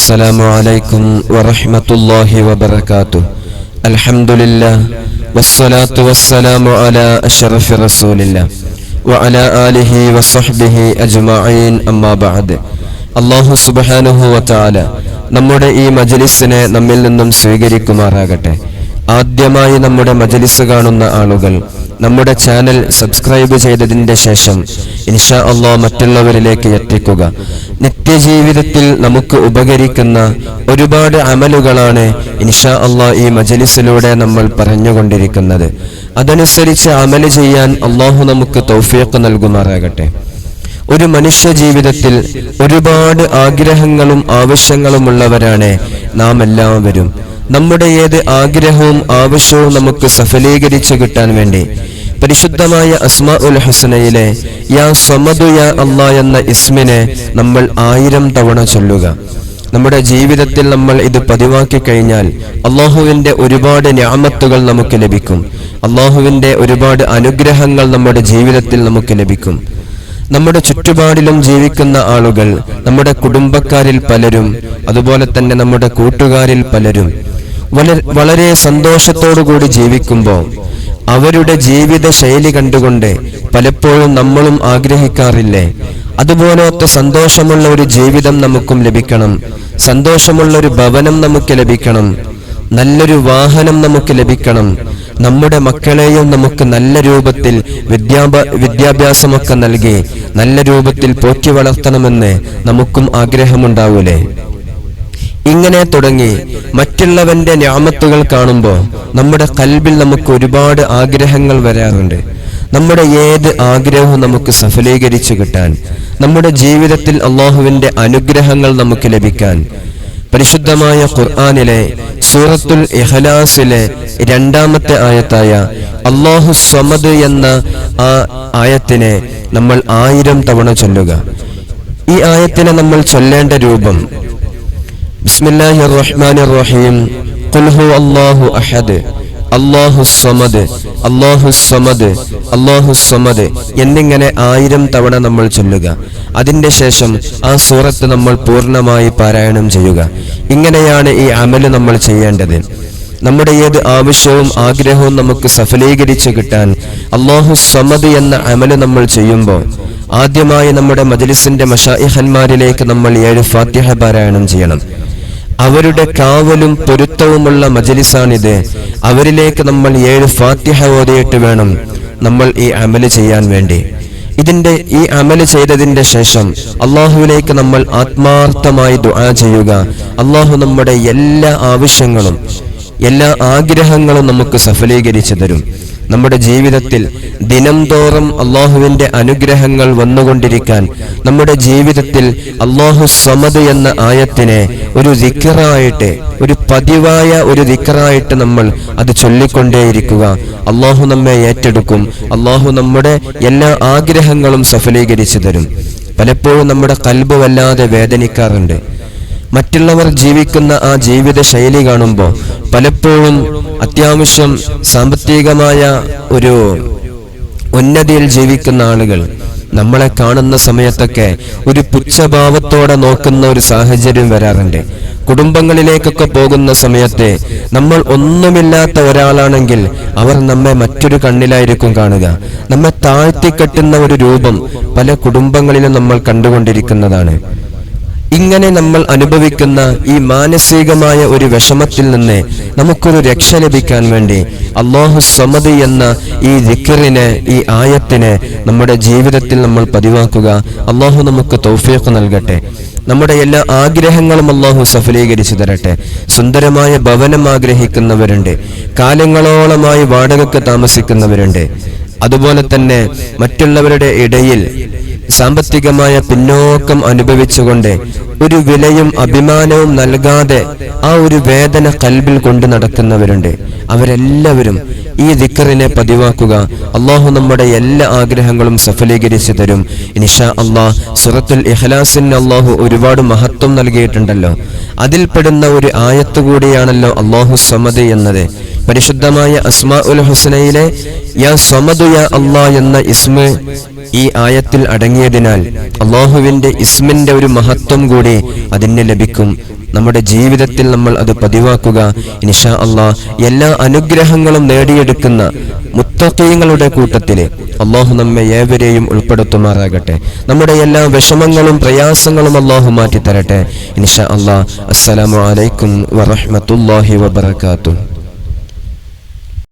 അസ്സലാമു അലൈക്കും വറഹ്മത്തുള്ളാഹി വബറകാതുഹു. അൽഹംദുലില്ലാഹ് വസ്സലാത്തു വസ്സലാമു അലാ അഷ്റഫി റസൂലില്ലാഹ് വഅലാ ആലിഹി വസ്വഹ്ബിഹി അജ്മഈൻ. അമ്മാ ബഅദ്. അല്ലാഹു സുബ്ഹാനഹു വതആല നമ്മുടെ ഈ മജ്ലിസിനെ നമ്മിൽ നിന്നും സ്വീകരിക്കുമാറാകട്ടെ. ആദ്യമായി നമ്മുടെ മജ്ലിസ് കാണുന്ന ആളുകൾ നമ്മുടെ ചാനൽ സബ്സ്ക്രൈബ് ചെയ്തതിന്റെ ശേഷം ഇൻഷാ അല്ലാഹ് മറ്റുള്ളവരിലേക്ക് എത്തിക്കുക. നിത്യജീവിതത്തിൽ നമുക്ക് ഉപകരിക്കുന്ന ഒരുപാട് അമലുകളാണ് ഇൻഷാ അല്ലാഹ് ഈ മജ്ലിസിലൂടെ നമ്മൾ പറഞ്ഞുകൊണ്ടിരിക്കുന്നത്. അതനുസരിച്ച് അമല് ചെയ്യാൻ അല്ലാഹു നമുക്ക് തൗഫീഖ് നൽകുമാറാകട്ടെ. ഒരു മനുഷ്യ ജീവിതത്തിൽ ഒരുപാട് ആഗ്രഹങ്ങളും ആവശ്യങ്ങളുമുള്ളവരാണ് നാം എല്ലാവരും. നമ്മുടെ ഏത് ആഗ്രഹവും ആവശ്യവും നമുക്ക് സഫലീകരിച്ചു കിട്ടാൻ വേണ്ടി പരിശുദ്ധമായ അസ്മാഉൽ ഹുസ്നയിലെ യാ സമദു യാ അല്ലാഹ് എന്ന ഇസ്മിനെ നമ്മൾ 1000 തവണ ചൊല്ലുക. നമ്മുടെ ജീവിതത്തിൽ നമ്മൾ ഇത് പതിവാക്കി കഴിഞ്ഞാൽ അല്ലാഹുവിന്റെ ഒരുപാട് നിഅമത്തുകൾ നമുക്ക് ലഭിക്കും. അല്ലാഹുവിന്റെ ഒരുപാട് അനുഗ്രഹങ്ങൾ നമ്മുടെ ജീവിതത്തിൽ നമുക്ക് ലഭിക്കും. നമ്മുടെ ചുറ്റുപാടിലും ജീവിക്കുന്ന ആളുകൾ, നമ്മുടെ കുടുംബക്കാരിൽ പലരും, അതുപോലെ തന്നെ നമ്മുടെ കൂട്ടുകാരിൽ പലരും വളരെ സന്തോഷത്തോടുകൂടി ജീവിക്കുമ്പോൾ അവരുടെ ജീവിത ശൈലി കണ്ടുകൊണ്ട് പലപ്പോഴും നമ്മളും ആഗ്രഹിക്കാറില്ലേ, അതുപോലത്തെ സന്തോഷമുള്ള ഒരു ജീവിതം നമുക്കും ലഭിക്കണം, സന്തോഷമുള്ള ഒരു ഭവനം നമുക്ക് ലഭിക്കണം, നല്ലൊരു വാഹനം നമുക്ക് ലഭിക്കണം, നമ്മുടെ മക്കളെയും നമുക്ക് നല്ല രൂപത്തിൽ വിദ്യാഭ്യാസമൊക്കെ നൽകി നല്ല രൂപത്തിൽ പോറ്റി വളർത്തണമെന്ന് നമുക്കും ആഗ്രഹമുണ്ടാവൂലേ? ഇങ്ങനെ തുടങ്ങി മറ്റുള്ളവന്റെ നിഅമത്തുകൾ കാണുമ്പോൾ നമ്മുടെ ഖൽബിൽ നമുക്ക് ഒരുപാട് ആഗ്രഹങ്ങൾ വരാറുണ്ട്. നമ്മുടെ ഏത് ആഗ്രഹവും നമുക്ക് സഫലീകരിച്ചു കിട്ടാൻ, നമ്മുടെ ജീവിതത്തിൽ അല്ലാഹുവിന്റെ അനുഗ്രഹങ്ങൾ നമുക്ക് ലഭിക്കാൻ പരിശുദ്ധമായ ഖുർആനിലെ സൂറത്തുൽ ഇഖ്ലാസിലെ 2-ാമത്തെ ആയത്തായ അല്ലാഹു സമദ് എന്ന ആ ആയത്തിനെ നമ്മൾ 1000 തവണ ചൊല്ലുക. ഈ ആയത്തിനെ നമ്മൾ ചൊല്ലേണ്ട രൂപം ബിസ്മില്ലാഹിർ റഹ്മാനിർ റഹീം ഖുൽ ഹുവല്ലാഹു അഹദ് അല്ലാഹുസ് സമദ് അല്ലാഹുസ് സമദ് അല്ലാഹുസ് സമദ് എന്നിങ്ങനെ 1000 തവണ നമ്മൾ ചൊല്ലുക. അതിന്റെ ശേഷം ആ സൂറത്ത് നമ്മൾ പൂർണ്ണമായി പാരായണം ചെയ്യുക. ഇങ്ങനെയാണ് ഈ അമല് നമ്മൾ ചെയ്യേണ്ടത്. നമ്മുടെ ഏത് ആവശ്യവും ആഗ്രഹവും നമുക്ക് സഫലീകരിച്ചു കിട്ടാൻ അല്ലാഹുസ് സമദ് എന്ന അമല് നമ്മൾ ചെയ്യുമ്പോൾ ആദ്യമായി നമ്മുടെ മജ്ലിസിന്റെ മശായിഖന്മാരിലേക്ക് നമ്മൾ 7 ഫാത്തിഹ പാരായണം ചെയ്യണം. അവരുടെ കാവലും പൊരുത്തവുമുള്ള മജ്ലിസാണിത്. അവരിലേക്ക് നമ്മൾ 7 ഫാത്തിഹ ഓതിയിട്ട് വേണം നമ്മൾ ഈ അമല് ചെയ്യാൻ വേണ്ടി. ഈ അമല് ചെയ്തതിന്റെ ശേഷം അല്ലാഹുവിലേക്ക് നമ്മൾ ആത്മാർത്ഥമായി ദുആ ചെയ്യുക. അല്ലാഹു നമ്മുടെ എല്ലാ ആവശ്യങ്ങളും എല്ലാ ആഗ്രഹങ്ങളും നമുക്ക് സഫലീകരിച്ചു തരും. നമ്മുടെ ജീവിതത്തിൽ ദിനംതോറും അല്ലാഹുവിന്റെ അനുഗ്രഹങ്ങൾ വന്നുകൊണ്ടിരിക്കാൻ നമ്മുടെ ജീവിതത്തിൽ അല്ലാഹു സമദ് എന്ന ആയത്തിനെ ഒരു ദിക്റായിട്ട്, ഒരു പതിവായ ഒരു ദിക്റായിട്ട് നമ്മൾ അത് ചൊല്ലിക്കൊണ്ടേയിരിക്കുക. അല്ലാഹു നമ്മെ ഏറ്റെടുക്കും. അല്ലാഹു നമ്മുടെ എല്ലാ ആഗ്രഹങ്ങളും സഫലീകരിച്ചു തരും. പലപ്പോഴും നമ്മുടെ ഖൽബ് വല്ലാതെ വേദനിക്കാറുണ്ട്. മറ്റുള്ളവർ ജീവിക്കുന്ന ആ ജീവിത ശൈലി കാണുമ്പോൾ പലപ്പോഴും അത്യാവശ്യം സാമ്പത്തികമായ ഒരു ഉന്നതിയിൽ ജീവിക്കുന്ന ആളുകൾ നമ്മളെ കാണുന്ന സമയത്തൊക്കെ ഒരു പുച്ഛഭാവത്തോടെ നോക്കുന്ന ഒരു സാഹചര്യം വരാറുണ്ട്. കുടുംബങ്ങളിലേക്കൊക്കെ പോകുന്ന സമയത്ത് നമ്മൾ ഒന്നുമില്ലാത്ത ഒരാളാണെങ്കിൽ അവർ നമ്മെ മറ്റൊരു കണ്ണിലായിരിക്കും കാണുക. നമ്മെ താഴ്ത്തിക്കെട്ടുന്ന ഒരു രൂപം പല കുടുംബങ്ങളിലും നമ്മൾ കണ്ടുകൊണ്ടിരിക്കുന്നതാണ്. ഇങ്ങനെ നമ്മൾ അനുഭവിക്കുന്ന ഈ മാനസികമായ ഒരു വിഷമത്തിൽ നിന്ന് നമുക്കൊരു രക്ഷ ലഭിക്കാൻ വേണ്ടി അല്ലാഹു സമദ് എന്ന ഈ ദിക്റിനെ, ഈ ആയത്തിനെ നമ്മുടെ ജീവിതത്തിൽ നമ്മൾ പതിവാക്കുക. അല്ലാഹു നമുക്ക് തൗഫീഖ് നൽകട്ടെ. നമ്മുടെ എല്ലാ ആഗ്രഹങ്ങളും അല്ലാഹു സഫലീകരിച്ചു തരട്ടെ. സുന്ദരമായ ഭവനം ആഗ്രഹിക്കുന്നവരുണ്ട്, കാലങ്ങളോളമായി വാടകയ്ക്ക് താമസിക്കുന്നവരുണ്ട്, അതുപോലെ തന്നെ മറ്റുള്ളവരുടെ ഇടയിൽ സാമ്പത്തികമായ പിന്നോക്കം അനുഭവിച്ചുകൊണ്ട് ഒരു വിലയും അഭിമാനവും നൽകാതെ ആ ഒരു വേദന ഖൽബിൽ കൊണ്ട് നടക്കുന്നവരുണ്ട്. അവരെല്ലാവരും ഈ ദിക്റിനെ പതിവാക്കുക. അല്ലാഹു നമ്മുടെ എല്ലാ ആഗ്രഹങ്ങളും സഫലീകരിച്ചു തരും ഇൻഷാ അല്ലാഹ്. സൂറത്തുൽ ഇഖ്ലാസിന് അല്ലാഹു ഒരുപാട് മഹത്വം നൽകിയിട്ടുണ്ടല്ലോ. അതിൽപ്പെടുന്ന ഒരു ആയത്ത് കൂടിയാണല്ലോ അല്ലാഹു സമദ് എന്നത്. പരിശുദ്ധമായ അസ്മാഉൽ ഹുസ്നയിലെ യാ സമദു യാ അല്ലാഹ് എന്ന ഇസ്മ ഈ ആയത്തിൽ അടങ്ങിയതിനാൽ അല്ലാഹുവിന്റെ ഇസ്മിന്റെ ഒരു മഹത്വം കൂടി അതിന് ലഭിക്കും. നമ്മുടെ ജീവിതത്തിൽ നമ്മൾ അത് പതിവാക്കുക. ഇൻഷാ അല്ലാഹ് എല്ലാ അനുഗ്രഹങ്ങളും നേടിയെടുക്കുന്ന മുത്തഖീങ്ങളുടെ കൂട്ടത്തില് അല്ലാഹു നമ്മെ ഏവരെയും ഉൾപ്പെടുത്തുമാറാകട്ടെ. നമ്മുടെ എല്ലാ വിഷമങ്ങളും പ്രയാസങ്ങളും അല്ലാഹു മാറ്റി തരട്ടെ. ഇൻഷാ അല്ലാഹ്. അസ്സലാമു അലൈക്കും വറഹ്മത്തുള്ളാഹി വബറകാതുഹു.